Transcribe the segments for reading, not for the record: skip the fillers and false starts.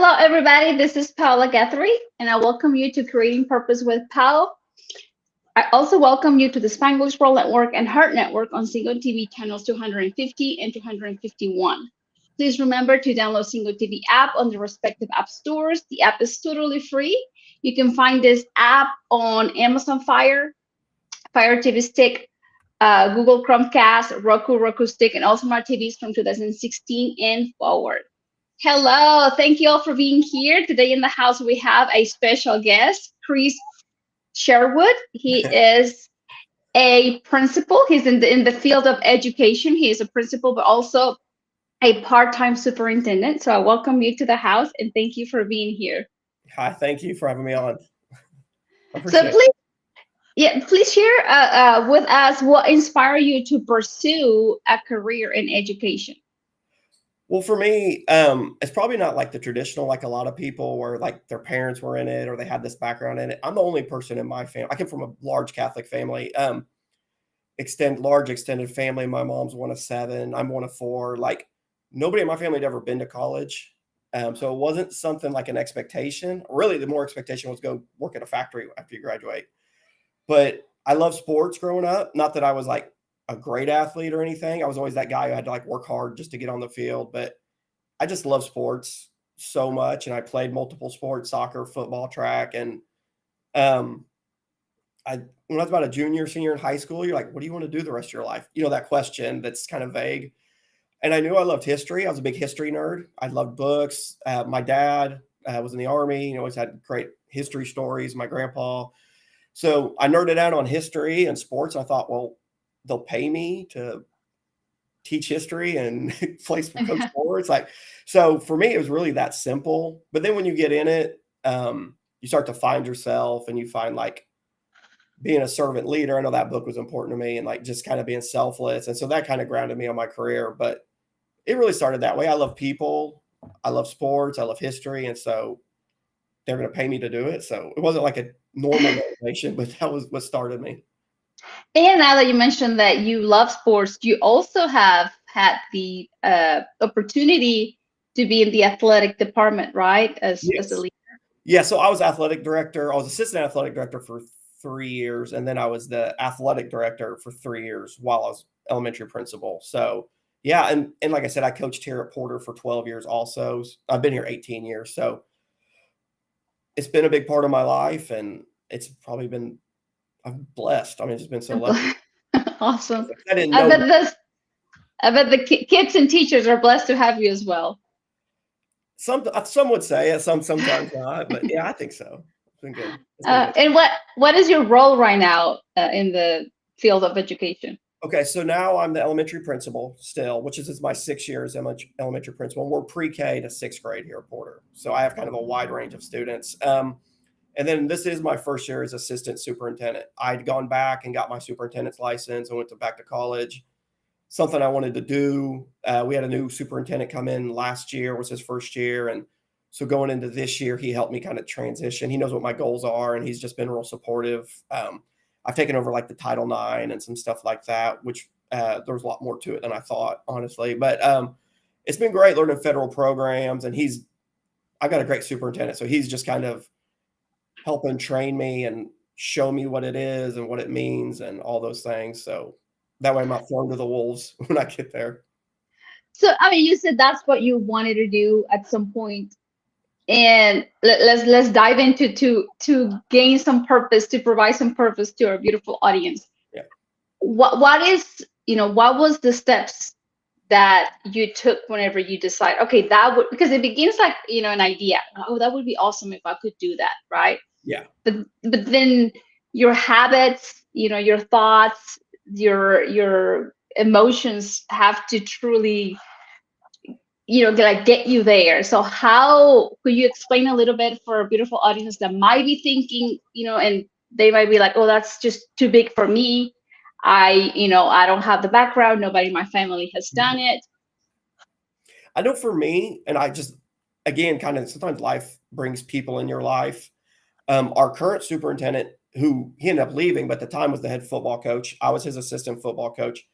Hello, everybody. This is Paola Guthrie, and I welcome you to Creating Purpose with Pao. I also welcome you to the Spanglish World Network and Heart Network on Single TV channels 250 and 251. Please remember to download Single TV app on the respective app stores. The app is totally free. You can find this app on Amazon Fire TV Stick, Google Chromecast, Roku Stick, and all smart TVs from 2016 and forward. Hello, thank you all for being here. Today in the house, we have a special guest, Chris Sherwood. He is a principal. He's in the field of education. He is a principal, but also a part-time superintendent. So I welcome you to the house and thank you for being here. Hi, thank you for having me on. I So appreciate it. please share with us what inspired you to pursue a career in education. Well, for me, it's probably not like the traditional, like a lot of people where like their parents were in it or they had this background in it. I'm the only person in my family. I come from a large Catholic family, large extended family. My mom's one of seven. I'm one of four. Like nobody in my family had ever been to college. So it wasn't something like an expectation. Really, the more expectation was go work at a factory after you graduate. But I love sports growing up. Not that I was like a great athlete or anything. I was always that guy who had to like work hard just to get on the field. But I just love sports so much. And I played multiple sports, soccer, football, track. And um, when I was about a junior, senior in high school, you're like, what do you want to do the rest of your life? You know, that question that's kind of vague. And I knew I loved history. I was a big history nerd. I loved books. My dad was in the Army. You know, always had great history stories. My grandpa. So I nerded out on history and sports. I thought, well, they'll pay me to teach history and play some coach sports. Like, so for me, it was really that simple. But then when you get in it, you start to find yourself and you find like being a servant leader. I know that book was important to me and like just kind of being selfless. And so that kind of grounded me on my career. But it really started that way. I love people. I love sports. I love history. And so they're going to pay me to do it. So it wasn't like a normal motivation, but that was what started me. And now that you mentioned that you love sports, you also have had the opportunity to be in the athletic department, right? As a Yes. leader. Yeah. So I was athletic director. I was assistant athletic director for 3 years. And then I was the athletic director for 3 years while I was elementary principal. So yeah. And like I said, I coached here at Porter for 12 years also. I've been here 18 years. So it's been a big part of my life and it's probably been, I'm blessed. I mean, it's just been so lucky. Awesome. I didn't I know. bet this. I bet the kids and teachers are blessed to have you as well. Some would say it, sometimes not, but yeah, I think so. It's been good. It's been good. And what is your role right now in the field of education? Okay, so now I'm the elementary principal still, which is my 6 year as elementary principal. And we're pre-K to sixth grade here at Porter, so I have kind of a wide range of students. And then this is my first year as assistant superintendent. I'd gone back and got my superintendent's license and went back to college. Something I wanted to do. We had a new superintendent come in last year, was his first year. And so going into this year, he helped me kind of transition. He knows what my goals are and he's just been real supportive. I've taken over like the Title IX and some stuff like that, which there was a lot more to it than I thought, honestly. But it's been great learning federal programs. And I got a great superintendent. So he's just kind of helping train me and show me what it is and what it means and all those things. So that way I'm not thrown to the wolves when I get there. So I mean, you said that's what you wanted to do at some point, and let's dive into to gain some purpose, to provide some purpose to our beautiful audience. Yeah. What is, what was the steps that you took whenever you decide, okay, that would, because it begins like, an idea. Oh, that would be awesome if I could do that, right? Yeah. But then your habits, your thoughts, your emotions have to truly, like get you there. So how could you explain a little bit for a beautiful audience that might be thinking, and they might be like, oh, that's just too big for me. I don't have the background. Nobody in my family has done it. I know for me, and I just, again, kind of sometimes life brings people in your life. Our current superintendent, who he ended up leaving, but at the time was the head football coach. I was his assistant football coach.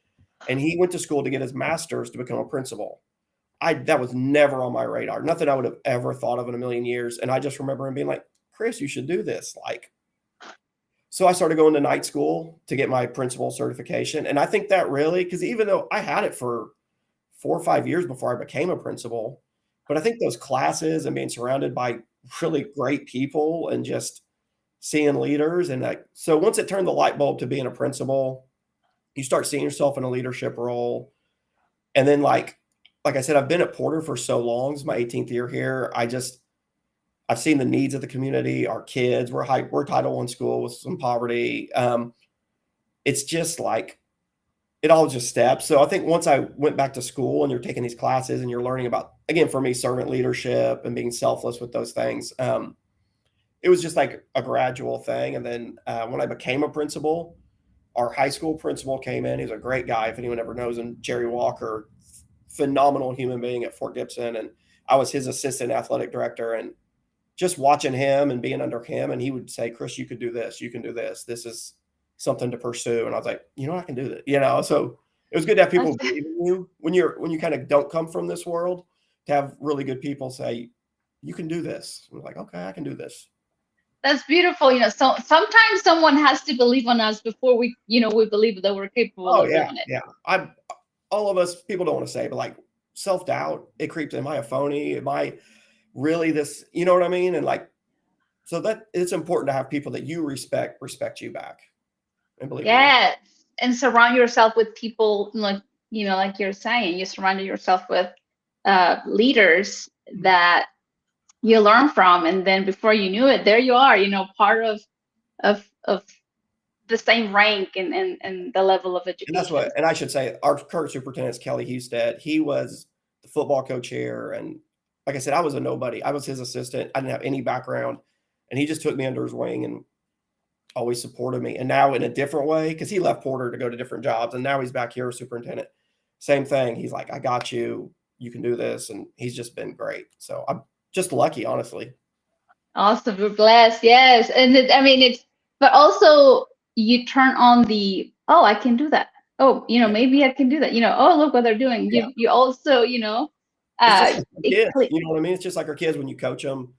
And he went to school to get his master's to become a principal. that was never on my radar. Nothing I would have ever thought of in a million years. And I just remember him being like, Chris, you should do this. Like, so I started going to night school to get my principal certification. And I think that really, because even though I had it for 4 or 5 years before I became a principal, but I think those classes and being surrounded by really great people and just seeing leaders. And like, so once it turned the light bulb to being a principal, you start seeing yourself in a leadership role. And then like I said, I've been at Porter for so long. It's my 18th year here. I've seen the needs of the community, our kids. We're Title I school with some poverty. It's just like, it all just steps. So I think once I went back to school and you're taking these classes and you're learning about, again, for me, servant leadership and being selfless with those things, it was just like a gradual thing. And then when I became a principal, our high school principal came in. He's a great guy. If anyone ever knows him, Jerry Walker, phenomenal human being at Fort Gibson. And I was his assistant athletic director. And just watching him and being under him, and he would say, Chris, you could do this. You can do this. This is something to pursue. And I was like, I can do that. So it was good to have people believe in you when you kind of don't come from this world, to have really good people say, you can do this. And we're like, okay, I can do this. That's beautiful. So sometimes someone has to believe on us before we believe that we're capable of doing it. Yeah. All of us, people don't want to say, but like self-doubt, it creeps. Am I a phony? Am I really this? You know what I mean? And like, so that it's important to have people that you respect you back and believe in you. Yes. And surround yourself with people like you're saying, you surrounded yourself with leaders that you learn from, and then before you knew it, there you are, part of the same rank and the level of education. And I should say, our current superintendent is Kelly Husted. He was the football coach here. And like I said, I was a nobody. I was his assistant. I didn't have any background. And he just took me under his wing and always supported me. And now in a different way, because he left Porter to go to different jobs. And now he's back here as superintendent. Same thing. He's like, I got you. You can do this. And he's just been great. So I'm just lucky, honestly. Awesome. We're blessed. Yes. And but also you turn on I can do that. Oh, maybe I can do that. Oh, look what they're doing. Yeah. You also, it's just like kids, you know what I mean? It's just like our kids when you coach them,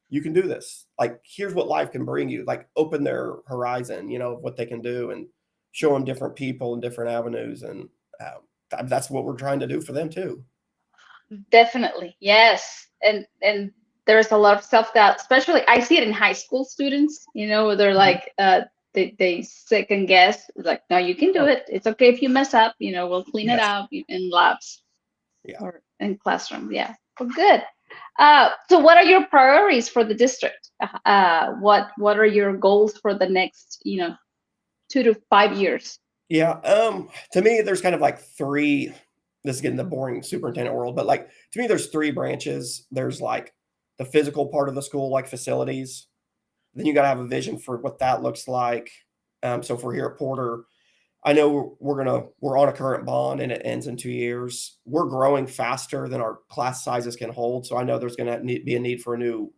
you can do this. Like, here's what life can bring you. Like, open their horizon, of what they can do, and show them different people and different avenues. And that's what we're trying to do for them too. Definitely. Yes. And there's a lot of self-doubt, especially I see it in high school students, where they're like, they second guess, like, no, you can do it. It's okay if you mess up, we'll clean it out in labs or in classroom. Yeah. Well, good. So what are your priorities for the district? What are your goals for the next, 2 to 5 years? Yeah. To me, there's kind of like three. This is getting the boring superintendent world, but like, to me, there's three branches. There's like the physical part of the school, like facilities. Then you got to have a vision for what that looks like. So if we're here at Porter, I know we're on a current bond and it ends in 2 years. We're growing faster than our class sizes can hold. So I know there's going to be a need for a new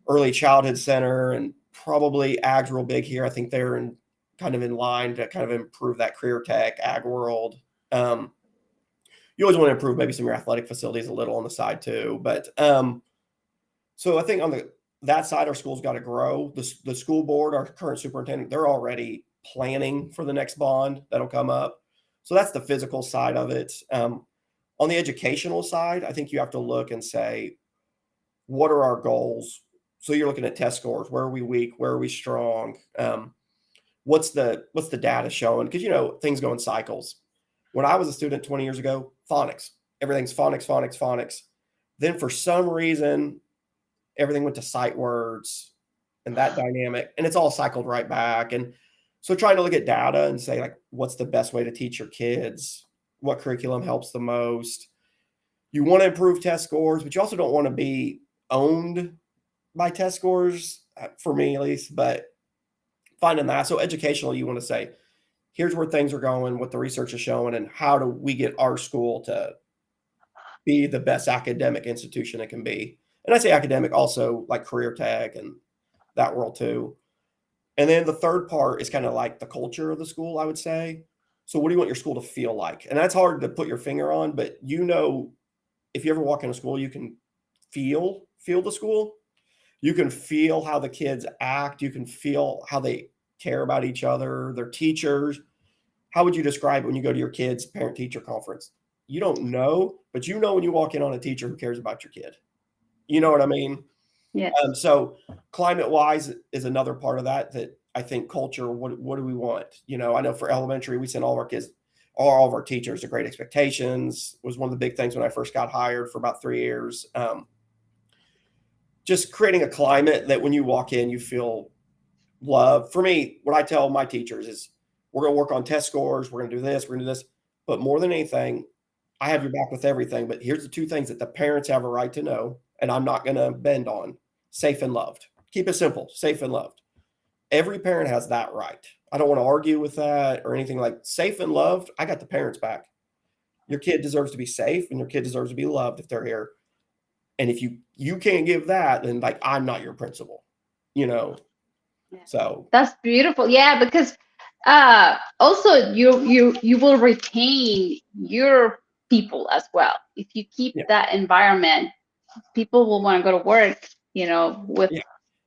early childhood center, and probably ag's real big here. I think they're kind of in line to kind of improve that career tech ag world. You always want to improve maybe some of your athletic facilities a little on the side too. But so I think on that side, our school's got to grow. The school board, our current superintendent, they're already planning for the next bond that'll come up. So that's the physical side of it. On the educational side, I think you have to look and say, what are our goals? So you're looking at test scores. Where are we weak? Where are we strong? What's the data showing? Because, things go in cycles. When I was a student 20 years ago, phonics, everything's phonics. Then for some reason, everything went to sight words and that dynamic, and it's all cycled right back. And so trying to look at data and say, like, what's the best way to teach your kids? What curriculum helps the most? You want to improve test scores, but you also don't want to be owned by test scores, for me at least, but finding that. So educational, you want to say, here's where things are going, what the research is showing, and how do we get our school to be the best academic institution it can be. And I say academic, also like career tech and that world too. And then the third part is kind of like the culture of the school, I would say. So what do you want your school to feel like? And that's hard to put your finger on, but if you ever walk in a school, you can feel the school. You can feel how the kids act. You can feel how they care about each other, their teachers. How would you describe it when you go to your kids' parent-teacher conference? You don't know, but you know when you walk in on a teacher who cares about your kid. You know what I mean? Yes. So climate-wise is another part of that I think culture, what do we want? You know, I know for elementary, we send all of our kids, all of our teachers to Great Expectations was one of the big things when I first got hired for about 3 years. Just creating a climate that when you walk in, you feel love. For me, what I tell my teachers is we're going to work on test scores. We're going to do this. We're going to do this. But more than anything, I have your back with everything. But here's the two things that the parents have a right to know, and I'm not going to bend on: safe and loved. Keep it simple, safe and loved. Every parent has that right. I don't want to argue with that or anything. Like safe and loved, I got the parents back. Your kid deserves to be safe and your kid deserves to be loved if they're here. And if you can't give that, then like I'm not your principal, you know. Yeah. So That's beautiful. Yeah, because also you will retain your people as well. If you keep yeah, that environment, people will want to go to work, with yeah.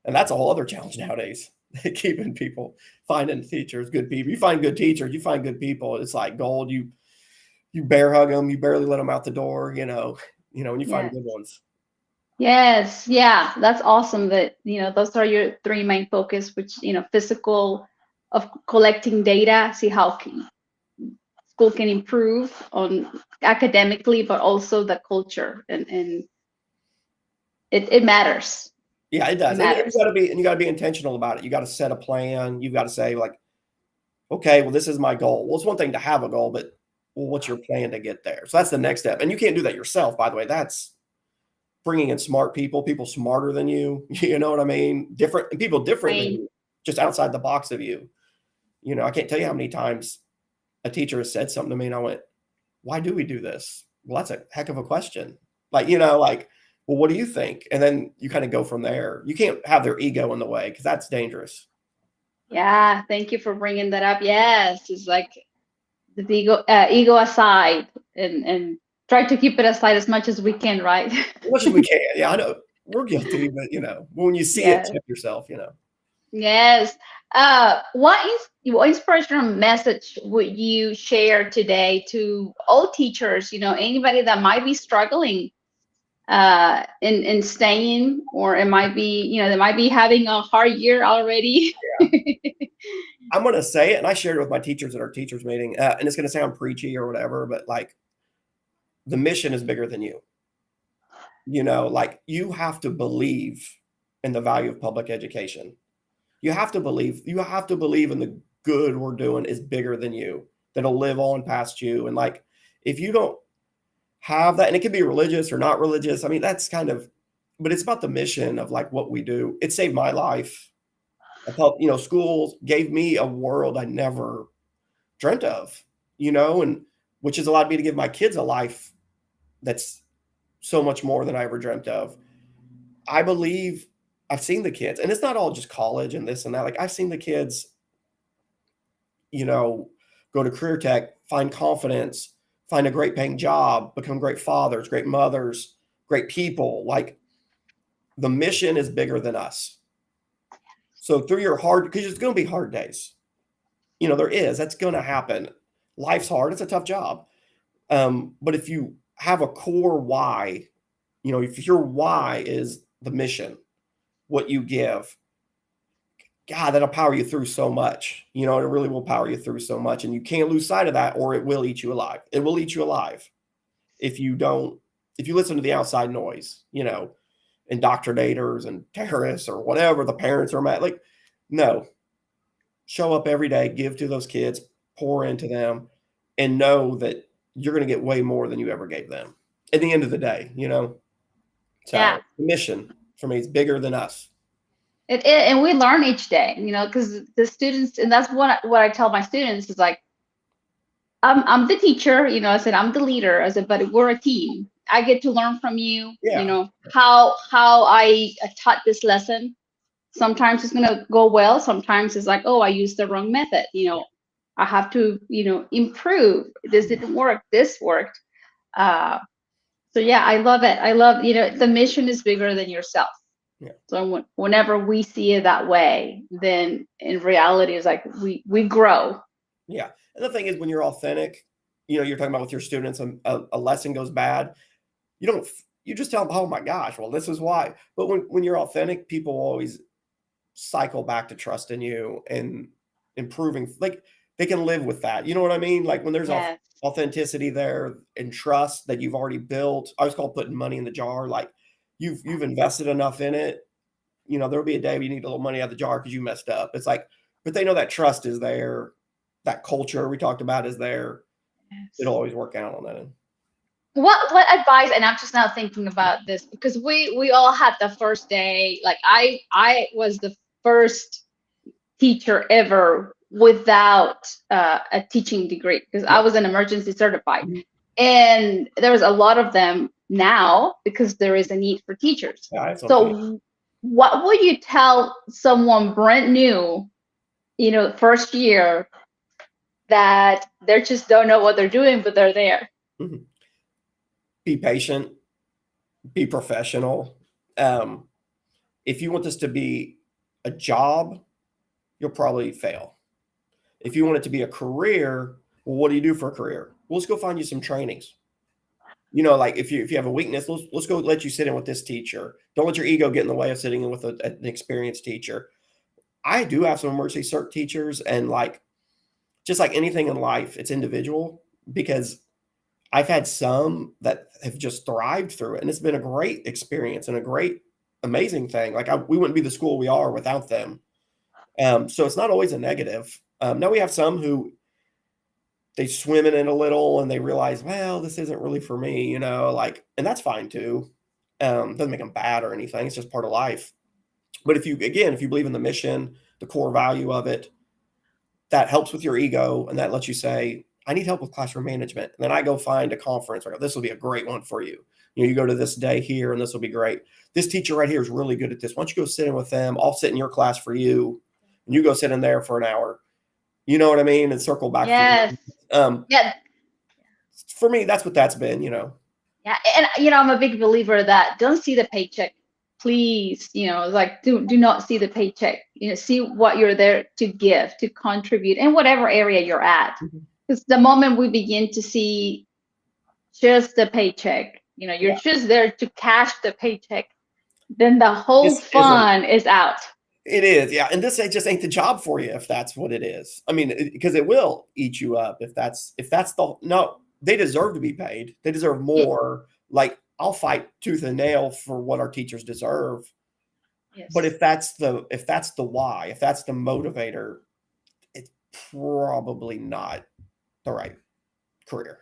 And that's a whole other challenge nowadays. Keeping people, finding teachers, good people. You find good teachers, you find good people. It's like gold. You bear hug them, you barely let them out the door, when you find yes. good ones. Yes, yeah, that's awesome that, those are your three main focus, which, physical of collecting data, see how school can improve on academically, but also the culture and it matters. Yeah, it It does. And matters. you gotta be intentional about it. You got to set a plan. You've got to say like, okay, well, this is my goal. Well, it's one thing to have a goal, but well, what's your plan to get there? So that's the next step. And you can't do that yourself, by the way. That's bringing in smart people smarter than you. You know what I mean? People different than Right. you, just outside the box of you. I can't tell you how many times a teacher has said something to me and I went, why do we do this? Well, that's a heck of a question. Like, well, what do you think? And then you kind of go from there. You can't have their ego in the way because that's dangerous. Yeah, thank you for bringing that up. Yes, it's like the ego aside and try to keep it aside as much as we can, right? As much as we can. Yeah, I know we're guilty, but when you see it, Yes. check yourself. Yes. What inspirational message would you share today to all teachers? Anybody that might be struggling in staying, or it might be, they might be having a hard year already. I'm going to say it, and I shared it with my teachers at our teachers meeting, and it's going to sound preachy or whatever, but like the mission is bigger than you. Like you have to believe in the value of public education. You have to believe in the good we're doing is bigger than you, that'll live on past you. And like, if you don't have that, and it can be religious or not religious, I mean, that's but it's about the mission of like what we do. It saved my life. Schools gave me a world I never dreamt of, and which has allowed me to give my kids a life that's so much more than I ever dreamt of. I believe I've seen the kids, and it's not all just college and this and that. Like I've seen the kids, go to career tech, find confidence, find a great paying job, become great fathers, great mothers, great people. Like the mission is bigger than us. So through your because there's going to be hard days. There is. That's going to happen. Life's hard. It's a tough job. But if you have a core why, if your why is the mission, what you give, God, that'll power you through so much. It really will power you through so much. And you can't lose sight of that or it will eat you alive. It will eat you alive if you listen to the outside noise, indoctrinators and terrorists or whatever the parents are mad. Like, no, show up every day, give to those kids, pour into them, and know that you're going to get way more than you ever gave them at the end of the day, Yeah. So the mission for me is bigger than us. And we learn each day, because the students, and that's what I tell my students is like, I'm the teacher, I said, I'm the leader. I said, but we're a team. I get to learn from you, Yeah. How I taught this lesson. Sometimes it's gonna go well. Sometimes it's like, oh, I used the wrong method. I have to, improve. This didn't work. This worked. So yeah, I love it. I love, the mission is bigger than yourself. Yeah. So whenever we see it that way, then in reality, it's like we grow. Yeah. And the thing is, when you're authentic, you're talking about with your students, a lesson goes bad. You just tell them, oh my gosh, well, this is why. But when you're authentic, people always cycle back to trust in you and improving. Like they can live with that. You know what I mean? Like when there's Yes. authenticity there and trust that you've already built. I always call putting money in the jar. Like you've invested enough in it. There'll be a day where you need a little money out of the jar because you messed up. It's like, but they know that trust is there. That culture we talked about is there. Yes. It'll always work out on that end. What advice, and I'm just now thinking about this because we all had the first day, like I was the first teacher ever without a teaching degree because I was an emergency certified. And there was a lot of them now because there is a need for teachers. Yeah, so what would you tell someone brand new, first year, that they just don't know what they're doing, but they're there? Mm-hmm. Be patient, be professional. If you want this to be a job, you'll probably fail. If you want it to be a career, well, what do you do for a career? Well, let's go find you some trainings. Like if you have a weakness, let's go let you sit in with this teacher. Don't let your ego get in the way of sitting in with an experienced teacher. I do have some emergency cert teachers, and just like anything in life, it's individual because I've had some that have just thrived through it, and it's been a great experience and a great, amazing thing. Like we wouldn't be the school we are without them. So it's not always a negative. Now we have some who they swim in it a little and they realize, well, this isn't really for me, and that's fine too. Doesn't make them bad or anything. It's just part of life. But if you believe in the mission, the core value of it, that helps with your ego and that lets you say, I need help with classroom management. And then I go find a conference. I go, this will be a great one for you. You go to this day here and this will be great. This teacher right here is really good at this. Why don't you go sit in with them? I'll sit in your class for you. And you go sit in there for an hour. You know what I mean? And circle back. Yes. Yeah. For me, that's what that's been, Yeah. And, I'm a big believer that don't see the paycheck, please. Like do not see the paycheck, see what you're there to give, to contribute in whatever area you're at. Because the moment we begin to see just the paycheck, you're just there to cash the paycheck, then the whole fun is out. It is, yeah. And this just ain't the job for you if that's what it is. I mean, because it will eat you up if that's no. They deserve to be paid. They deserve more. Like I'll fight tooth and nail for what our teachers deserve. Yes. But if that's the why, if that's the motivator, it's probably not the right career.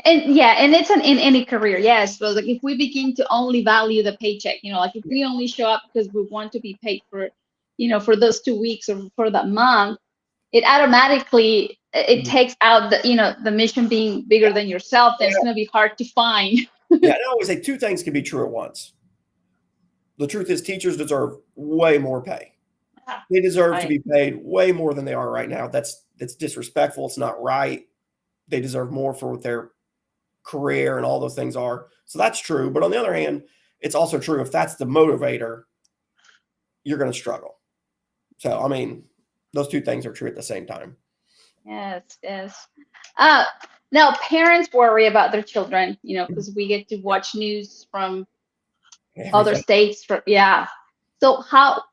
And it's in any career, yes. But like if we begin to only value the paycheck, like if we only show up because we want to be paid for, for those 2 weeks or for that month, it automatically takes out the mission being bigger than yourself. Then it's going to be hard to find. Yeah, I always say two things can be true at once. The truth is, teachers deserve way more pay. They deserve to be paid way more than they are right now. That's disrespectful. It's not right. They deserve more for what their career and all those things are. So that's true. But on the other hand, it's also true if that's the motivator, you're going to struggle. So, I mean, those two things are true at the same time. Yes. Now, parents worry about their children, because we get to watch news from other states. So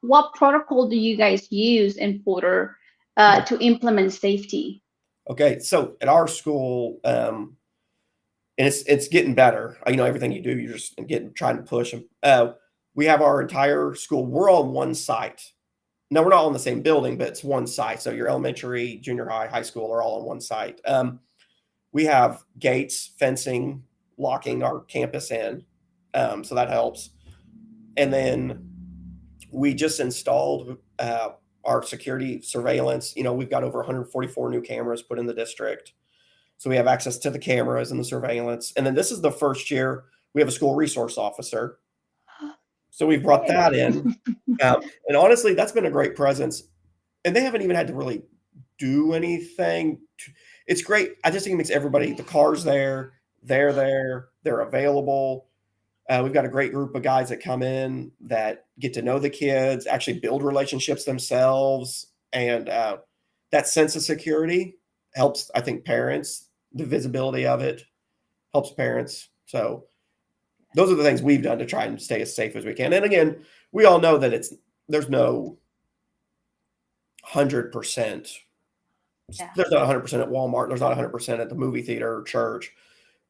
what protocol do you guys use in Porter to implement safety? Okay. So at our school, and it's getting better. Everything you do, you're just trying to push them. We have our entire school. We're on one site. No, we're not on the same building, but it's one site. So your elementary, junior high, high school are all on one site. We have gates, fencing, locking our campus in. So that helps. And then we just installed our security surveillance. We've got over 144 new cameras put in the district. So we have access to the cameras and the surveillance. And then this is the first year we have a school resource officer. So we've brought that in. And honestly, that's been a great presence. And they haven't even had to really do anything. It's great. I just think it makes everybody, the car's there. They're there. They're available. We've got a great group of guys that come in that get to know the kids, actually build relationships themselves. And that sense of security helps, I think, parents. The visibility of it helps parents. So those are the things we've done to try and stay as safe as we can. And again, we all know that there's no 100%. Yeah. There's not 100% at Walmart. There's not 100% at the movie theater or church.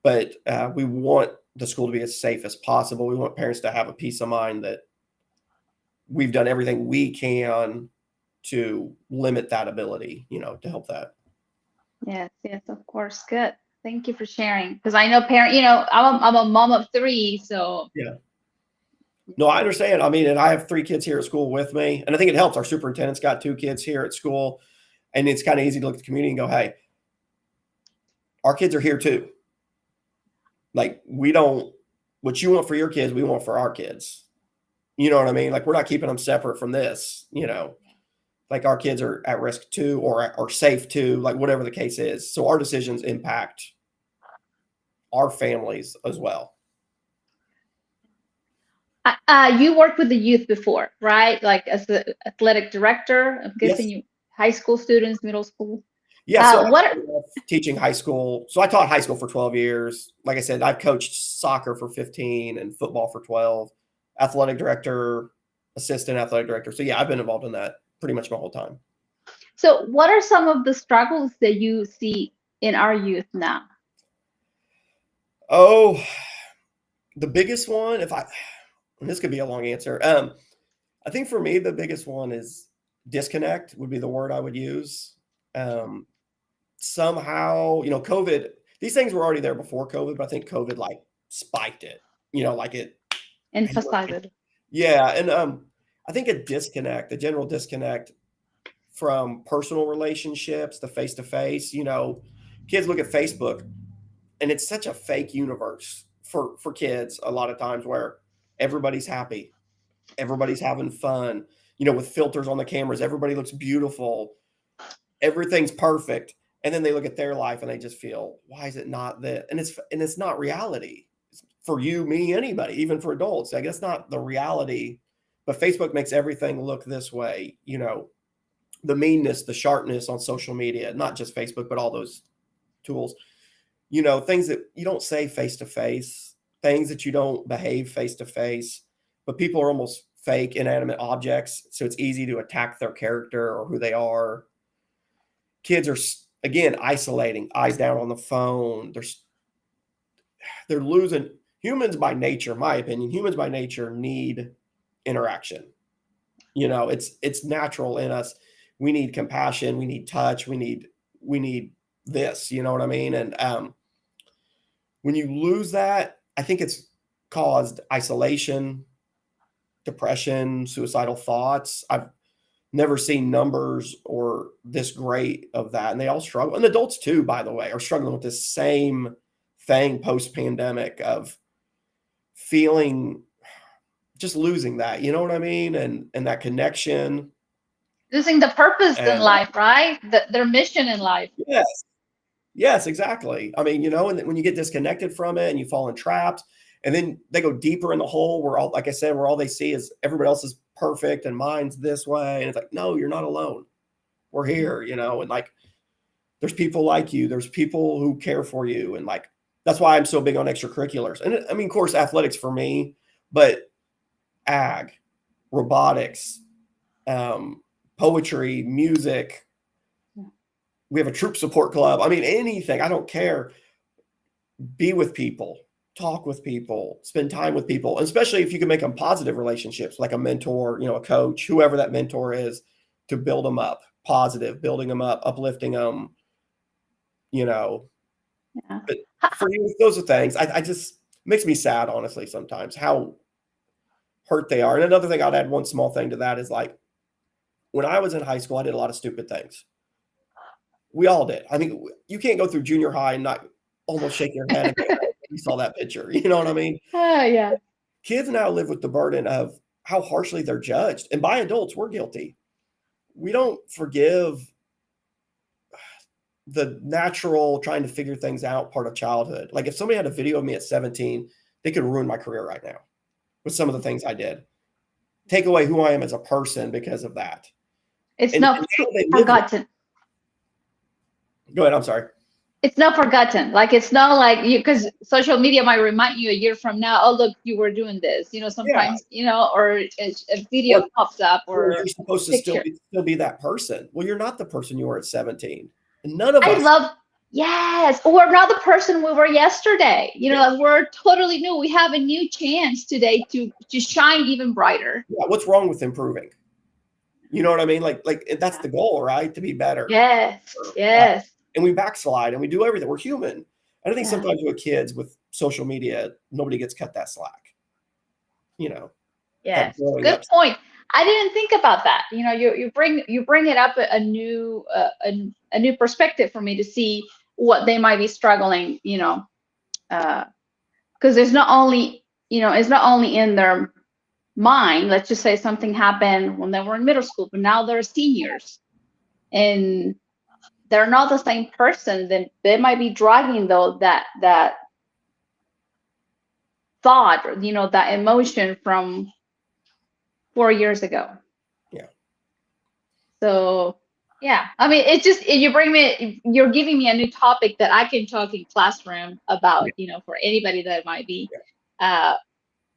But we want the school to be as safe as possible. We want parents to have a peace of mind that we've done everything we can to limit that ability, to help that. Yes, of course. Good. Thank you for sharing. Because I know I'm a mom of 3, so. Yeah. No, I understand. I mean, and I have 3 kids here at school with me, and I think it helps. Our superintendent's got 2 kids here at school, and it's kind of easy to look at the community and go, hey, our kids are here too. Like, what you want for your kids, we want for our kids. You know what I mean? Like, we're not keeping them separate from this, like our kids are at risk too, or safe too, like whatever the case is. So our decisions impact our families as well. You worked with the youth before, right? Like as the athletic director, I'm guessing Yes. you high school students, middle school. Yeah. So teaching high school. So I taught high school for 12 years. Like I said, I've coached soccer for 15 and football for 12, athletic director, assistant athletic director. So yeah, I've been involved in that pretty much my whole time. So what are some of the struggles that you see in our youth now? Oh, the biggest one, and this could be a long answer. I think for me, the biggest one is disconnect would be the word I would use. Somehow, COVID, these things were already there before COVID, but I think COVID like spiked it, like it emphasized it. Yeah. And I think a general disconnect from personal relationships, the face-to-face, kids look at Facebook and it's such a fake universe for kids a lot of times where everybody's happy. Everybody's having fun, with filters on the cameras. Everybody looks beautiful. Everything's perfect. And then they look at their life and they just feel, why is it not that? And it's not reality for you, me, anybody, even for adults. Like, that's not the reality. But Facebook makes everything look this way, the meanness, the sharpness on social media, not just Facebook, but all those tools, things that you don't say face-to-face, things that you don't behave face-to-face, but people are almost fake, inanimate objects. So it's easy to attack their character or who they are. Kids are, again, isolating, eyes down on the phone. They're losing. Humans by nature, my opinion, humans by nature need interaction. It's natural in us. We need compassion. We need touch. We need this, you know what I mean? And when you lose that, I think it's caused isolation, depression, suicidal thoughts. I've never seen numbers or this great of that. And they all struggle. And adults too, by the way, are struggling with this same thing post-pandemic of feeling, just losing that, you know what I mean? And that connection. Losing the purpose in life, right? Their mission in life. Yes, exactly. I mean, and when you get disconnected from it and you fall entrapped, and then they go deeper in the hole where like I said, where all they see is everybody else is perfect and mine's this way. And it's like, no, you're not alone. We're here, and like, there's people like you. There's people who care for you. And like, that's why I'm so big on extracurriculars. And I mean, of course, athletics for me, but ag, robotics, poetry, music. We have a troop support club. I mean, anything, I don't care. Be with people, talk with people, spend time with people, especially if you can make them positive relationships, like a mentor, a coach, whoever that mentor is, to build them up, positive, building them up, uplifting them, Yeah. But for you, those are things, I just makes me sad, honestly, sometimes how hurt they are. And another thing, I'd add one small thing to that is like, when I was in high school, I did a lot of stupid things. We all did. I mean, you can't go through junior high and not almost shake your head and go, hey, you saw that picture. You know what I mean? Yeah. Kids now live with the burden of how harshly they're judged. And by adults, we're guilty. We don't forgive the natural trying to figure things out part of childhood. Like if somebody had a video of me at 17, they could ruin my career right now with some of the things I did. Take away who I am as a person because of that. It's And not now they live forgotten. Go ahead. I'm sorry. It's not forgotten. Like it's not like you, because social media might remind you a year from now, oh look, you were doing this. You know, Yeah. sometimes, you know, or a video Or, pops up or or you're supposed to picture. still be that person. Well, you're not the person you were at 17. And none of I us. love, yes, we're not the person we were yesterday. You know, Yeah. like we're totally new. We have a new chance today to shine even brighter. Yeah. What's wrong with improving? You know what I mean? Like that's the goal, right? To be better. Yes, yes. And we backslide and we do everything. We're human. And I think Yeah. sometimes with kids with social media, nobody gets cut that slack. You know, that Yes, growing good up. point. I didn't think about that. You know, you bring it up a new a new perspective for me to see what they might be struggling. You know, because it's not only, you know, it's not only in their mind. Let's just say something happened when they were in middle school, but now they're seniors and they're not the same person. Then they might be dragging though that thought, or, you know, that emotion from 4 years ago. Yeah. So yeah, I mean, it's just you're giving me a new topic that I can talk in classroom about, Yeah. you know, for anybody that might be Yeah. uh,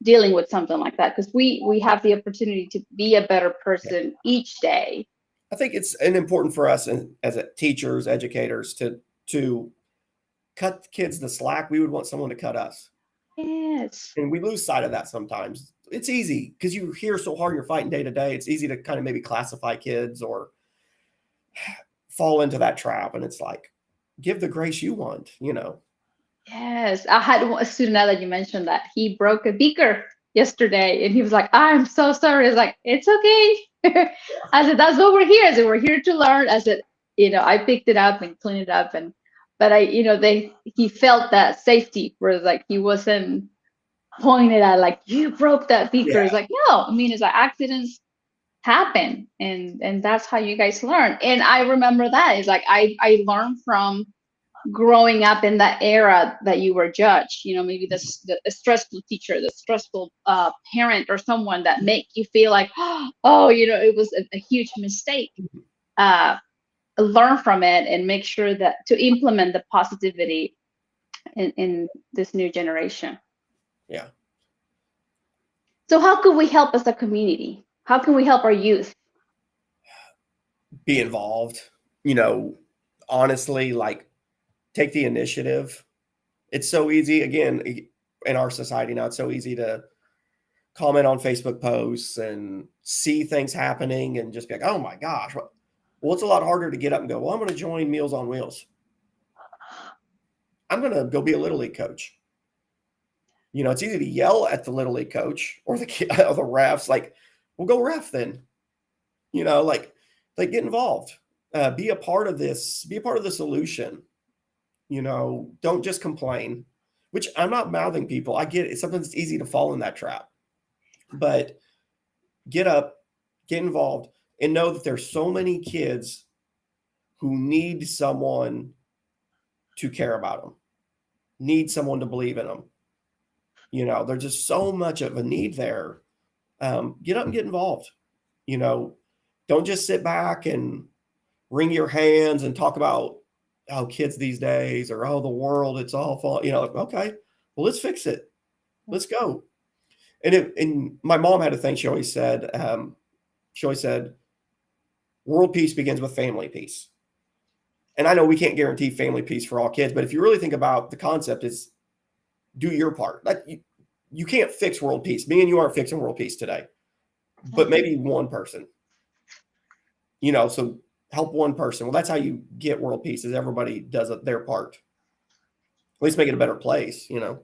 dealing with something like that, because we have the opportunity to be a better Yeah. person each day. I think it's important for us as teachers, educators to cut kids the slack. We would want someone to cut us. Yes. And we lose sight of that sometimes. It's easy because you hear so hard you're fighting day to day. It's easy to kind of maybe classify kids or fall into that trap. And it's like, give the grace you want, you know. Yes, I had a student, now that you mentioned that, he broke a beaker yesterday and he was like, I'm so sorry. I was like, it's okay. I said, that's what we're here. I said, we're here to learn. I said, you know, I picked it up and cleaned it up. And, but I, you know, he felt that safety where like he wasn't pointed at like, you broke that beaker. Yeah. It's like, no, I mean, it's like accidents happen, and that's how you guys learn. And I remember that it's like, I learned from growing up in that era that you were judged, you know, maybe the stressful teacher, the stressful parent, or someone that make you feel like, oh, you know, it was a huge mistake. uh, Learn from it and make sure that to implement the positivity in this new generation. Yeah. So how could we help as a community? How can we help our youth? Be involved, you know, honestly, like take the initiative. It's so easy, again, in our society now, it's so easy to comment on Facebook posts and see things happening and just be like, oh my gosh. Well, it's a lot harder to get up and go, well, I'm going to join Meals on Wheels. I'm going to go be a Little League coach. You know, it's easy to yell at the Little League coach or the refs, like, well, go ref then. You know, like get involved. Be a part of this. Be a part of the solution. You know, don't just complain, which I'm not mouthing people. I get it. Sometimes it's easy to fall in that trap. But get up, get involved, and know that there's so many kids who need someone to care about them, need someone to believe in them. You know, there's just so much of a need there. Get up and get involved. You know, don't just sit back and wring your hands and talk about, oh, kids these days, or, oh, the world, it's all fall. You know, like, okay, well, let's fix it. Let's go. And my mom had a thing she always said, world peace begins with family peace. And I know we can't guarantee family peace for all kids, but if you really think about the concept, is do your part. Like you can't fix world peace. Me and you aren't fixing world peace today, but maybe one person, you know, so help one person. Well, that's how you get world peace, is everybody does their part. At least make it a better place, you know?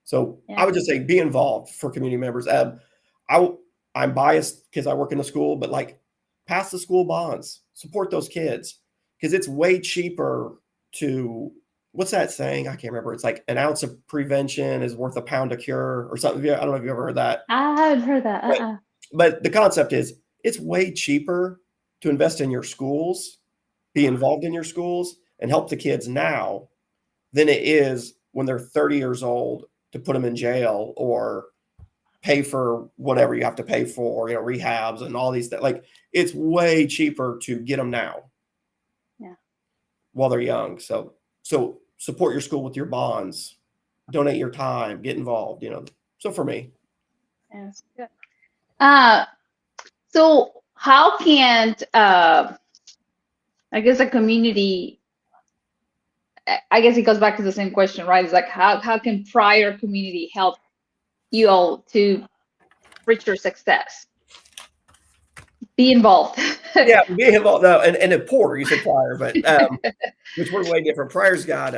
So Yeah. I would just say be involved for community members. I'm biased because I work in the school, but like pass the school bonds, support those kids, because it's way cheaper to, what's that saying? I can't remember. It's like an ounce of prevention is worth a pound of cure or something. I don't know if you ever heard that. I haven't heard that. But the concept is it's way cheaper to invest in your schools be involved in your schools and help the kids now than it is when they're 30 years old to put them in jail or pay for whatever you have to pay for, rehabs and all these things. Like, it's way cheaper to get them now. Yeah. While they're young. So support your school with your bonds, donate your time, get involved, So for me. Yes. Good. So how can I guess a community, I guess it goes back to the same question, right? It's like how can prior community help you all to reach your success? Be involved. Yeah, be involved. No, and at Porter, you said prior, but which we're way different. Prior's got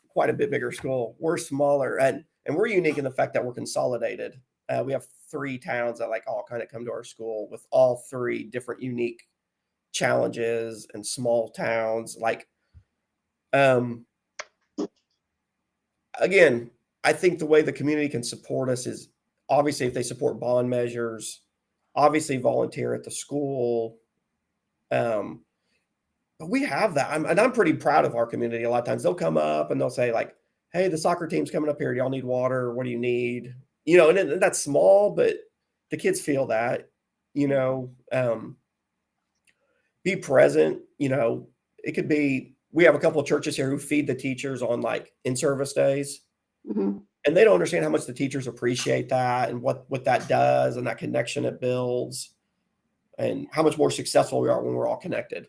quite a bit bigger school. We're smaller, and we're unique in the fact that we're consolidated. We have 3 towns that like all kind of come to our school with all 3 different unique challenges and small towns. Like, again, I think the way the community can support us is obviously if they support bond measures, obviously volunteer at the school. But we have that. I'm pretty proud of our community. A lot of times they'll come up and they'll say like, hey, the soccer team's coming up here. Do y'all need water? What do you need? And that's small, but the kids feel that, be present. It could be, we have a couple of churches here who feed the teachers on like in-service days. Mm-hmm. And they don't understand how much the teachers appreciate that and what that does and that connection it builds and how much more successful we are when we're all connected.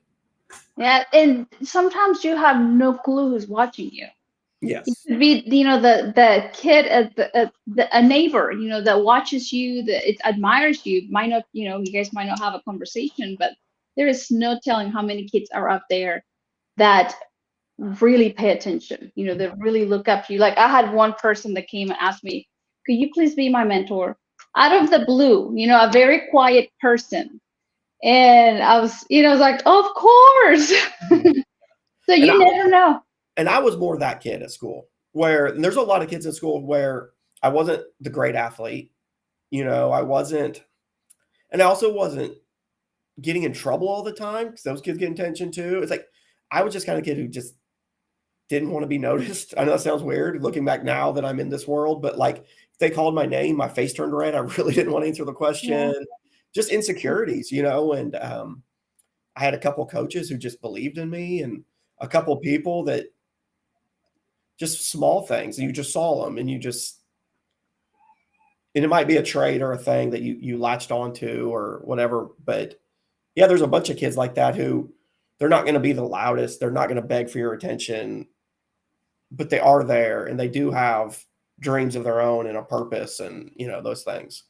Yeah, and sometimes you have no clue who's watching you. Yes. It could be, the kid at a neighbor, that watches you, that it admires you. Might not, you guys might not have a conversation, but there is no telling how many kids are out there that really pay attention. That really look up to you. Like I had one person that came and asked me, "Could you please be my mentor?" Out of the blue, a very quiet person. And I was, like, of course. So you never know. And I was more that kid at school where there's a lot of kids in school where I wasn't the great athlete. I wasn't, and I also wasn't getting in trouble all the time because those kids get attention too. It's like, I was just kind of kid who just didn't want to be noticed. I know that sounds weird looking back now that I'm in this world, but like if they called my name, my face turned red. I really didn't want to answer the question. Yeah. Just insecurities, and I had a couple coaches who just believed in me and a couple people that just small things and you just saw them and and it might be a trait or a thing that you latched onto or whatever. But yeah, there's a bunch of kids like that who they're not going to be the loudest. They're not going to beg for your attention, but they are there and they do have dreams of their own and a purpose and, those things.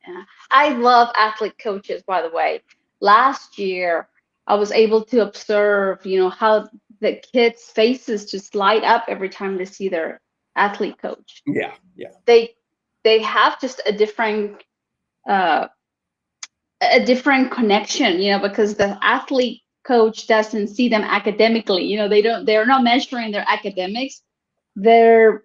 Yeah. I love athlete coaches, by the way. Last year, I was able to observe, how the kids' faces just light up every time they see their athlete coach. Yeah. They have just a different connection, because the athlete coach doesn't see them academically. They're not measuring their academics. They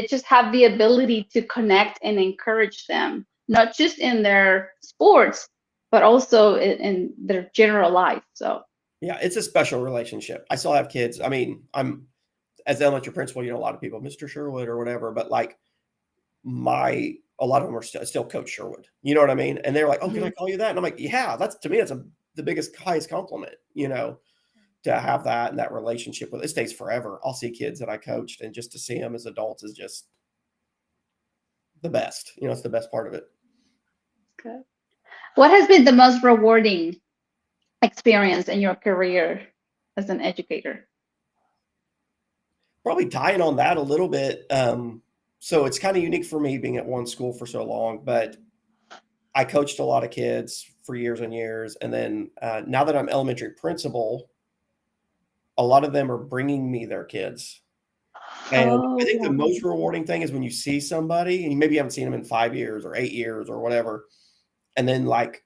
just have the ability to connect and encourage them, not just in their sports, but also in their general life. So yeah, it's a special relationship. I still have kids. I mean, I'm as the elementary principal, a lot of people, Mr. Sherwood or whatever, but like a lot of them are still Coach Sherwood. You know what I mean? And they're like, "Oh, can I call you that?" And I'm like, "Yeah, to me, that's the biggest, highest compliment, to have that and that relationship with it stays forever." I'll see kids that I coached and just to see them as adults is just the best. It's the best part of it. Okay. What has been the most rewarding experience in your career as an educator? Probably tying on that a little bit. So it's kind of unique for me being at one school for so long, but I coached a lot of kids for years and years. And then now that I'm elementary principal, a lot of them are bringing me their kids. And I think the most rewarding thing is when you see somebody and maybe you haven't seen them in 5 years or 8 years or whatever. And then like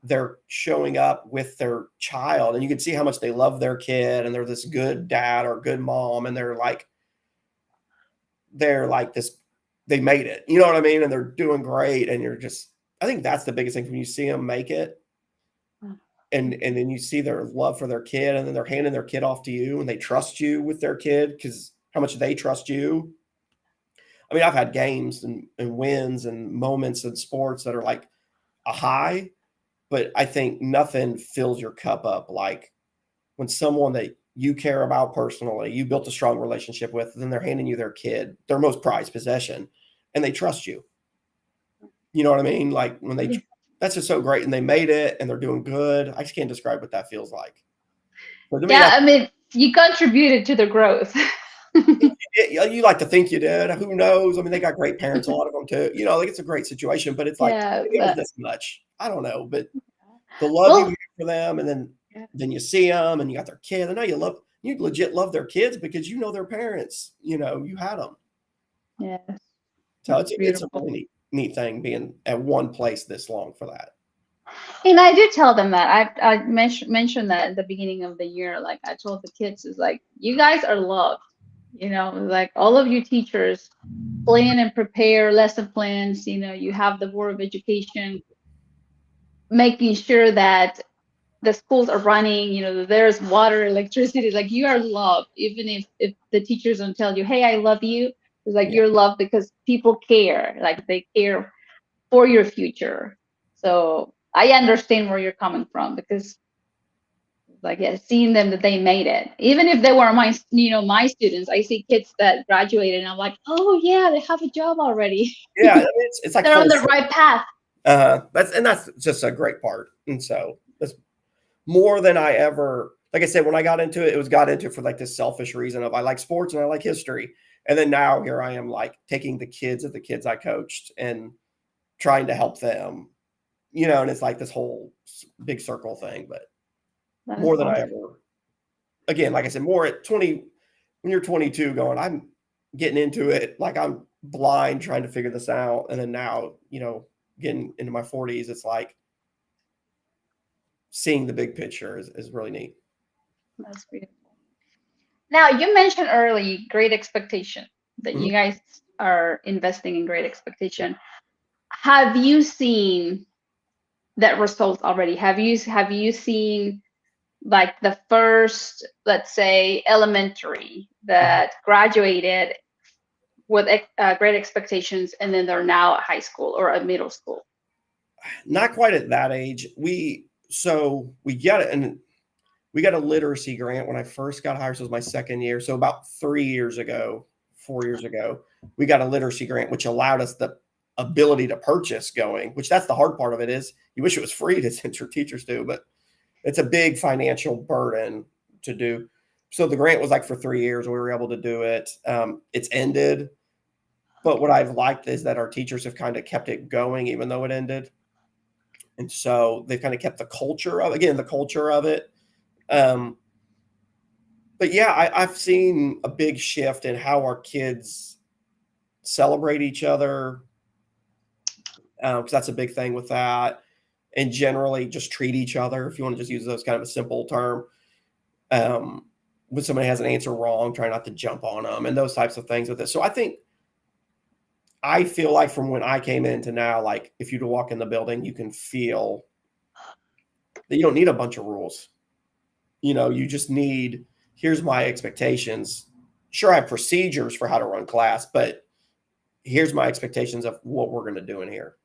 they're showing up with their child and you can see how much they love their kid and they're this good dad or good mom. And they're like this, they made it, you know what I mean? And they're doing great. And I think that's the biggest thing when you see them make it. and then you see their love for their kid, and then they're handing their kid off to you, and they trust you with their kid because how much they trust you. I mean, I've had games and wins and moments in sports that are like a high, but I think nothing fills your cup up like when someone that you care about personally, you built a strong relationship with, and then they're handing you their kid, their most prized possession, and they trust you. You know what I mean? Like when they, that's just so great, and they made it, and they're doing good. I just can't describe what that feels like. But to me, Yeah, I mean, you contributed to the growth. you like to think you did. Who knows? I mean, they got great parents, a lot of them too. You know, like it's a great situation, but it's like Yeah, maybe it was but this much. I don't know, but the love you well, have for them, and then you see them, and you got their kid. I know you legit love their kids because you know their parents. You know, you had them. yeah, So it's it's a beautiful. really neat thing being at one place this long for that. And I do tell them that I mentioned that at the beginning of the year. Like I told the kids, is like you guys are loved. You know, like all of you teachers plan and prepare lesson plans. You know, you have the Board of Education making sure that the schools are running. You know, that there's water, electricity. Like you are loved, even if the teachers don't tell you, "Hey, I love you." It's like Yeah. you're loved because people care. Like they care for your future. So I understand where you're coming from because like yeah, seeing them that they made it, even if they were my students, I see kids that graduated and I'm like, oh yeah, they have a job already. Yeah, I mean, it's like They're on full the circle. right path. That's just a great part. And so that's more than I ever, like I said, when I got into it, got into it for like this selfish reason of I like sports and I like history. And then now here I am like taking the kids of the kids I coached and trying to help them, you know, and it's like this whole big circle thing, but That is more than I awesome. ever, again, like I said, more at 20, when you're 22 going, I'm getting into it. Like I'm blind trying to figure this out. And then now, you know, getting into my 40s, it's like seeing the big picture is really neat. That's beautiful. Now you mentioned early Great Expectation, that Mhm. you guys are investing in Great Expectation. Have you seen that results already? Have you seen like the first, let's say, elementary that graduated with great expectations and then they're now at high school or at middle school? Not quite at that age. We got it, and we got a literacy grant when I first got hired. So it was my second year. So about 3 years ago, 4 years ago, we got a literacy grant, which allowed us the ability to purchase going, which that's the hard part of it is you wish it was free to send your teachers to, but it's a big financial burden to do. So the grant was like for 3 years. We were able to do it. It's ended. But what I've liked is that our teachers have kind of kept it going, even though it ended. And so they've kind of kept the culture of, again, the culture of it. Um, but yeah, I've seen a big shift in how our kids celebrate each other, because that's a big thing with that, and generally just treat each other. If you want to just use those kind of a simple term, um, when somebody has an answer wrong, try not to jump on them and those types of things with it. So I feel like from when I came in to now, like if you to walk in the building, you can feel that you don't need a bunch of rules. You know, you just need, here's my expectations. Sure, I have procedures for how to run class, but here's my expectations of what we're going to do in here.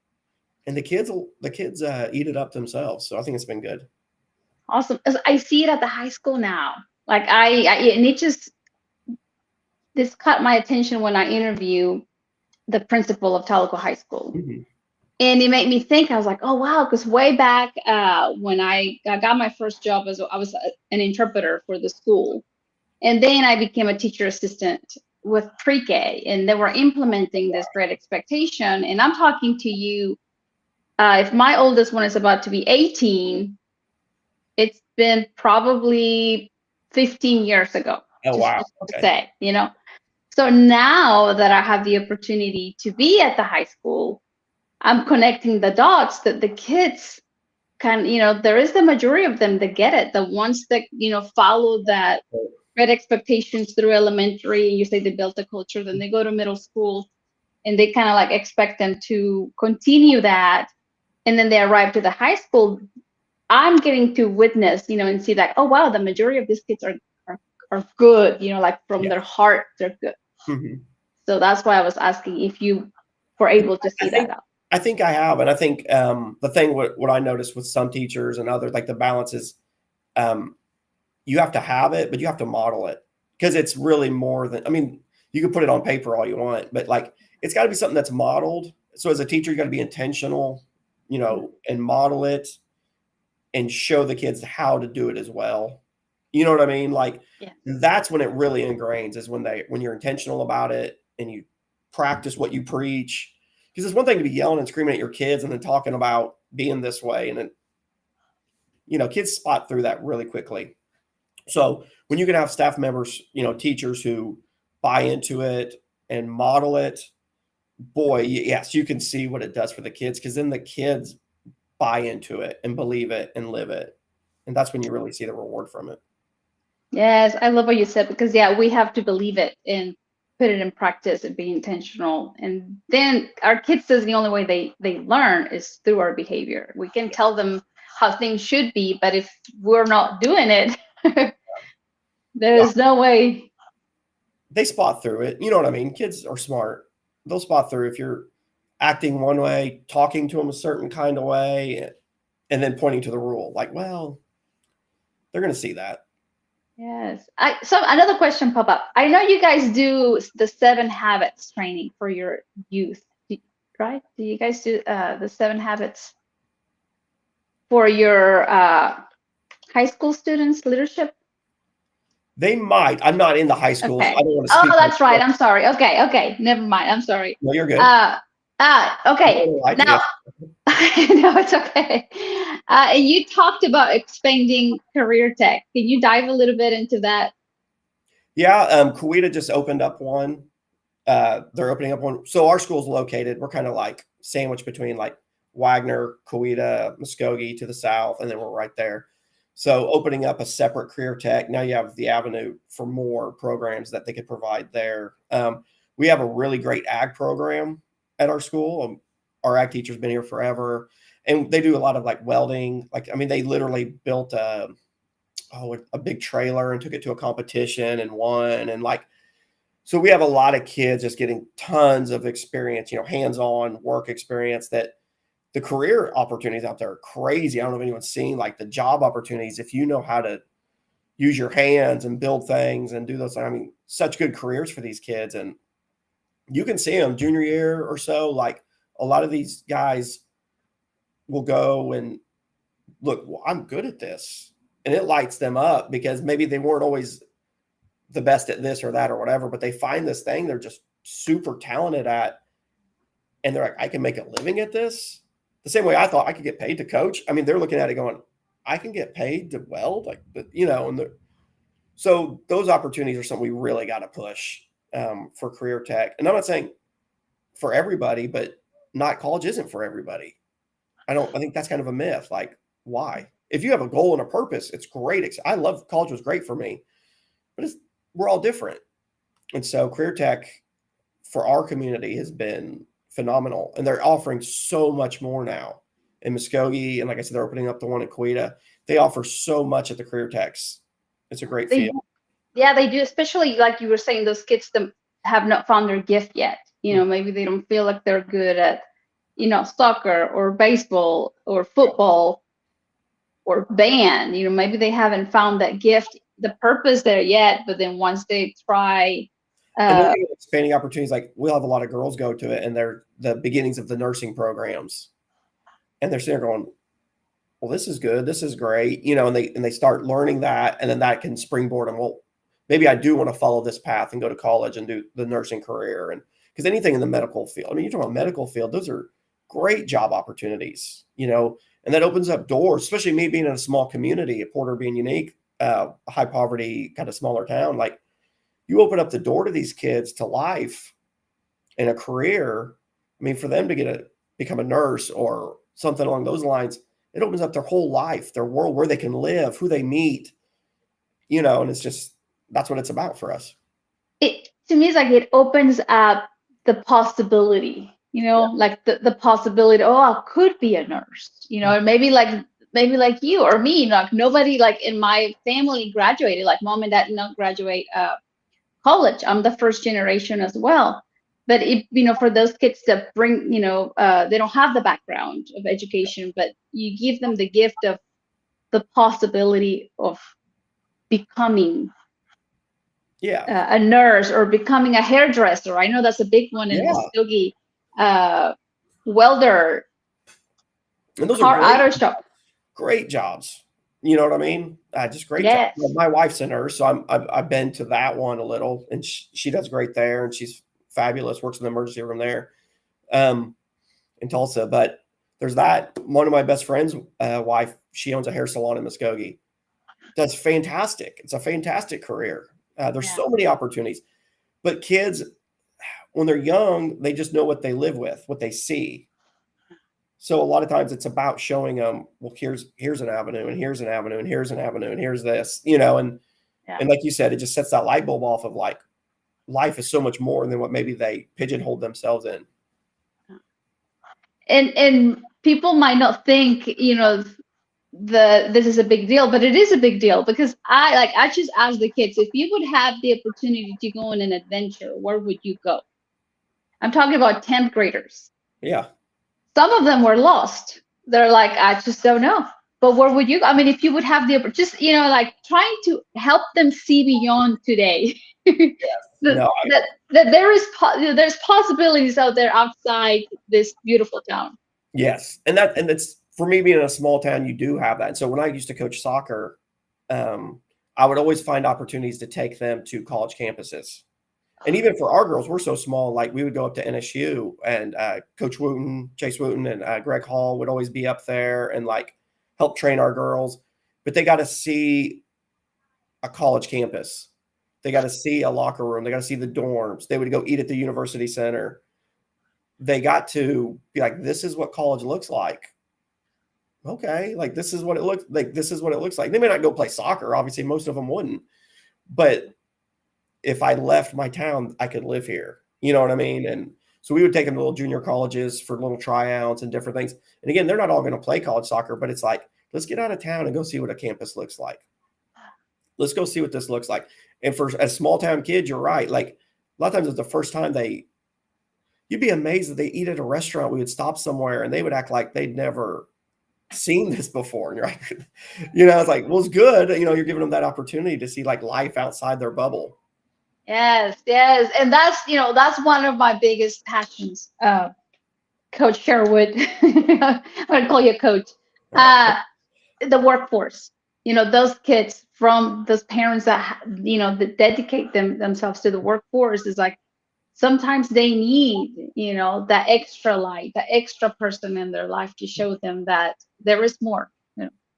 And the kids eat it up themselves. So I think it's been good. Awesome. 'Cause I see it at the high school now. Like and it just this caught my attention when I interview the principal of Tellico High School. Mhm. And it made me think. I was like, oh wow, because way back when I got my first job, as I was an interpreter for the school, and then I became a teacher assistant with pre-K, and they were implementing this great expectation. And I'm talking to you, if my oldest one is about to be 18, it's been probably 15 years ago, Oh, wow. just to Okay. say, you know. So now that I have the opportunity to be at the high school, I'm connecting the dots that the kids can, there is the majority of them that get it, the ones that, follow that red expectations through elementary. You say they built a culture, then they go to middle school and they kind of like expect them to continue that. And then they arrive to the high school. I'm getting to witness, and see like, oh wow, the majority of these kids are good, like from Yeah. their heart, they're good. Mhm. So that's why I was asking if you were able to I see that think out. I think I have, and I think the thing what I noticed with some teachers and others, like the balance is, um, you have to have it, but you have to model it because it's really more than. I mean, you can put it on paper all you want, but like it's got to be something that's modeled. So as a teacher, you got to be intentional, and model it and show the kids how to do it as well. You know what I mean? Like Yeah. that's when it really ingrains is when you're intentional about it and you practice what you preach. Because it's one thing to be yelling and screaming at your kids and then talking about being this way. And then, kids spot through that really quickly. So when you can have staff members, teachers who buy into it and model it, boy, yes, you can see what it does for the kids because then the kids buy into it and believe it and live it. And that's when you really see the reward from it. Yes, I love what you said because yeah, we have to believe it and put it in practice and be intentional. And then our kids says the only way they learn is through our behavior. We can tell them how things should be, but if we're not doing it, there Yeah. is no way. They spot through it. You know what I mean? Kids are smart. They'll spot through if you're acting one way, talking to them a certain kind of way, and then pointing to the rule. Like, well, they're going to see that. Yes. So another question pop up. I know you guys do the 7 habits training for your youth, right? Do you guys do the 7 habits for your high school students leadership? They might. I'm not in the high schools. So I Okay. don't want to Oh, speak. that's right. I'm sorry. Okay. Never mind. I'm sorry. No, you're good. Uh, I don't okay. want to lie to Now, you. no, it's okay. And you talked about expanding career tech. Can you dive a little bit into that? Yeah, Coweta just opened up one. They're opening up one. So our school's located. We're kind of like sandwiched between like Wagner, Coweta, Muskogee to the south, and then we're right there. So opening up a separate career tech. Now you have the avenue for more programs that they could provide there. We have a really great ag program at our school. Our ag teacher's been here forever, and they do a lot of like welding. Like I mean, they literally built a big trailer and took it to a competition and won, and like so we have a lot of kids just getting tons of experience, hands-on work experience that the career opportunities out there are crazy. I don't know if anyone's seen like the job opportunities if you know how to use your hands and build things and do those. I mean, such good careers for these kids. And you can see them junior year or so. Like a lot of these guys will go and look, well, I'm good at this. And it lights them up because maybe they weren't always the best at this or that or whatever, but they find this thing they're just super talented at. And they're like, I can make a living at this. The same way I thought I could get paid to coach. I mean, they're looking at it going, I can get paid to weld, like, but so those opportunities are something we really got to push for career tech. And I'm not saying for everybody, but not college isn't for everybody. I think that's kind of a myth. Like, why? If you have a goal and a purpose, it's great. I love college was great for me, but we're all different. And so career tech for our community has been phenomenal. And they're offering so much more now in Muskogee. And like I said, they're opening up the one at Coweta. They offer so much at the career techs. It's a great field. Yeah, they do, especially like you were saying, those kids that have not found their gift yet. Maybe they don't feel like they're good at, soccer or baseball or football or band. Maybe they haven't found that gift, the purpose there yet. But then once they try, and then expanding opportunities, like we'll have a lot of girls go to it, and they're the beginnings of the nursing programs, and they're sitting there going, "Well, this is good, this is great," and they start learning that, and then that can springboard them. Well, maybe I do want to follow this path and go to college and do the nursing career, and because anything in the medical field, I mean, you're talking about medical field, those are great job opportunities, and that opens up doors, especially me being in a small community, Porter being unique, a high poverty kind of smaller town, like. You open up the door to these kids to life and a career. I mean, for them to become a nurse or something along those lines, it opens up their whole life, their world, where they can live, who they meet, and it's just, that's what it's about for us. To me, it's like it opens up the possibility, like the possibility, oh, I could be a nurse, and maybe like maybe like you or me, like nobody like in my family graduated, like mom and dad did not graduate college. I'm the first generation as well. But it, for those kids that bring, they don't have the background of education, but you give them the gift of the possibility of becoming Yeah. a nurse or becoming a hairdresser. I know that's a big one in Yeah. Muskogee. Welder, And those are car auto shop. great jobs. You know what I mean? Just great jobs. Yes. My wife's a nurse, so I've been to that one a little, and she does great there, and she's fabulous. Works in the emergency room there, in Tulsa. But there's that one of my best friends' wife. She owns a hair salon in Muskogee. Does fantastic. It's a fantastic career. There's Yeah. so many opportunities, but kids, when they're young, they just know what they live with, what they see. So a lot of times it's about showing them, well, here's an avenue, and here's an avenue, and here's an avenue, and here's this, and Yeah. like you said, it just sets that light bulb off of like life is so much more than what maybe they pigeonhole themselves in. And people might not think, this is a big deal, but it is a big deal because I just ask the kids, if you would have the opportunity to go on an adventure, where would you go? I'm talking about 10th graders. Yeah. Some of them were lost. They're like, I just don't know. But where would you? I mean, if you would have the just, like trying to help them see beyond today, Yes. that, No. that there's possibilities out there outside this beautiful town. Yes, and that's for me being in a small town. You do have that. And so when I used to coach soccer, I would always find opportunities to take them to college campuses. And even for our girls, we're so small. Like we would go up to NSU, and Coach Wooten, Chase Wooten, and Greg Hall would always be up there and like help train our girls. But they got to see a college campus. They got to see a locker room. They got to see the dorms. They would go eat at the university center. They got to be like, this is what college looks like. Okay, like this is what it looks like. This is what it looks like. They may not go play soccer. Obviously, most of them wouldn't. But if I left my town, I could live here. You know what I mean? And so we would take them to little junior colleges for little tryouts and different things. And again, they're not all going to play college soccer, but it's like, let's get out of town and go see what a campus looks like. Let's go see what this looks like. And for a small town kid, you're right. Like a lot of times it's the first time you'd be amazed that they eat at a restaurant. We would stop somewhere and they would act like they'd never seen this before. And you're like, it's like, well, it's good. You're giving them that opportunity to see like life outside their bubble. Yes, yes. And that's one of my biggest passions. Coach Sherwood, I'm going to call you coach. The workforce, those kids from those parents that, that dedicate themselves to the workforce is like, sometimes they need, that extra light, the extra person in their life to show them that there is more,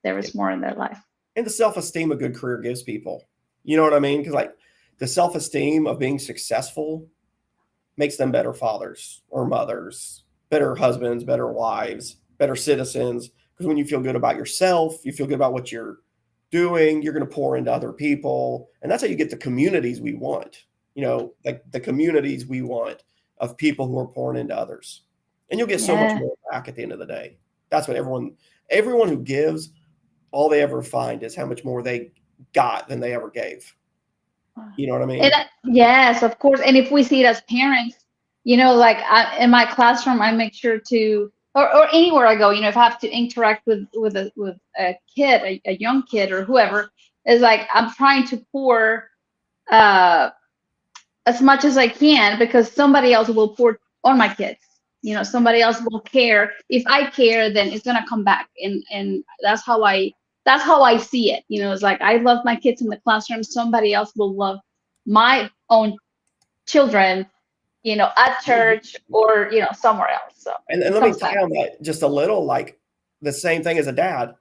there is more in their life. And the self-esteem a good career gives people, you know what I mean? Because like the self-esteem of being successful makes them better fathers or mothers, better husbands, better wives, better citizens. Because when you feel good about yourself, you feel good about what you're doing, you're going to pour into other people. And that's how you get the communities we want, like the communities we want of people who are pouring into others. And you'll get so much more back at the end of the day. That's what everyone who gives, all they ever find is how much more they got than they ever gave. You know what I mean? And, yes, of course. And if we see it as parents, like in my classroom, I make sure to, or anywhere I go, if I have to interact with a kid, a young kid or whoever, is like I'm trying to pour as much as I can because somebody else will pour on my kids. Somebody else will care. If I care, then it's gonna come back, and that's how I see it. It's like I love my kids in the classroom. Somebody else will love my own children, at church or somewhere else. So and let me tie on that just a little. Like the same thing as a dad.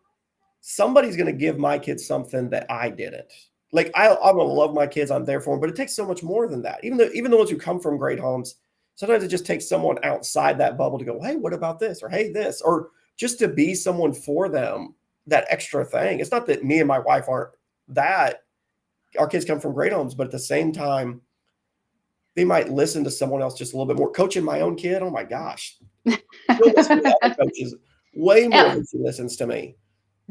Somebody's going to give my kids something that I didn't. Like I'm going to love my kids. I'm there for them, but it takes so much more than that. Even the ones who come from great homes, sometimes it just takes someone outside that bubble to go, hey, what about this? Or hey, this, or just to be someone for them, that extra thing. It's not that me and my wife aren't that. Our kids come from great homes, but at the same time, they might listen to someone else just a little bit more. Coaching my own kid, oh my gosh. She'll listen to other coaches way more than she listens to me.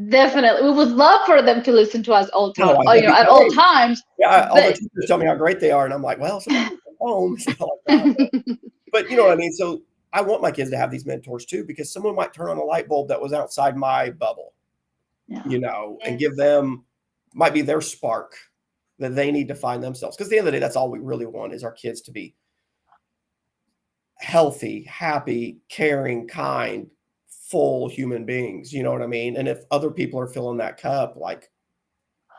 Definitely. We would love for them to listen to us all No, time, that'd be at all great. times. Yeah, all the But teachers tell me how great they are, and I'm like, well, sometimes I'm home, so like that. But you know what I mean? So I want my kids to have these mentors too, because someone might turn on a light bulb that was outside my bubble, yeah. you know, and give them, might be their spark that they need to find themselves. Because at the end of the day, that's all we really want is our kids to be healthy, happy, caring, kind, full human beings. You know what I mean? And if other people are filling that cup, like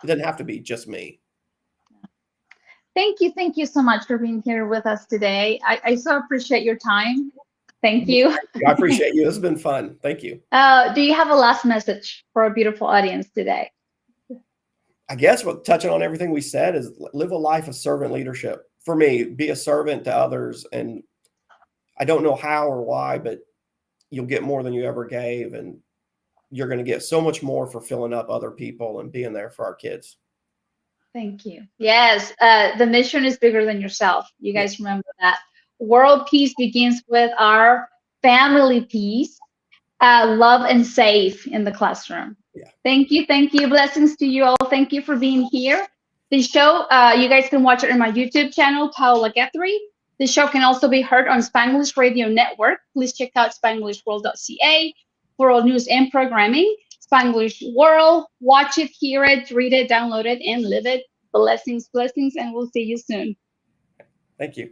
it doesn't have to be just me. Thank you so much for being here with us today. I so appreciate your time. Thank you. I appreciate you. This has been fun. Thank you. Do you have a last message for our beautiful audience today? I guess what touching on everything we said is live a life of servant leadership. For me, be a servant to others. And I don't know how or why, but you'll get more than you ever gave. And you're going to get so much more for filling up other people and being there for our kids. Thank you. Yes, the mission is bigger than yourself. You Yeah. guys remember that. World peace begins with our family peace. Love and safe in the classroom. Yeah. Thank you. Thank you. Blessings to you all. Thank you for being here. The show, you guys can watch it on my YouTube channel, Paola Guthrie. The show can also be heard on Spanglish Radio Network. Please check out spanglishworld.ca for all news and programming. Spanglish World, watch it, hear it, read it, download it, and live it. Blessings, blessings, and we'll see you soon. Thank you.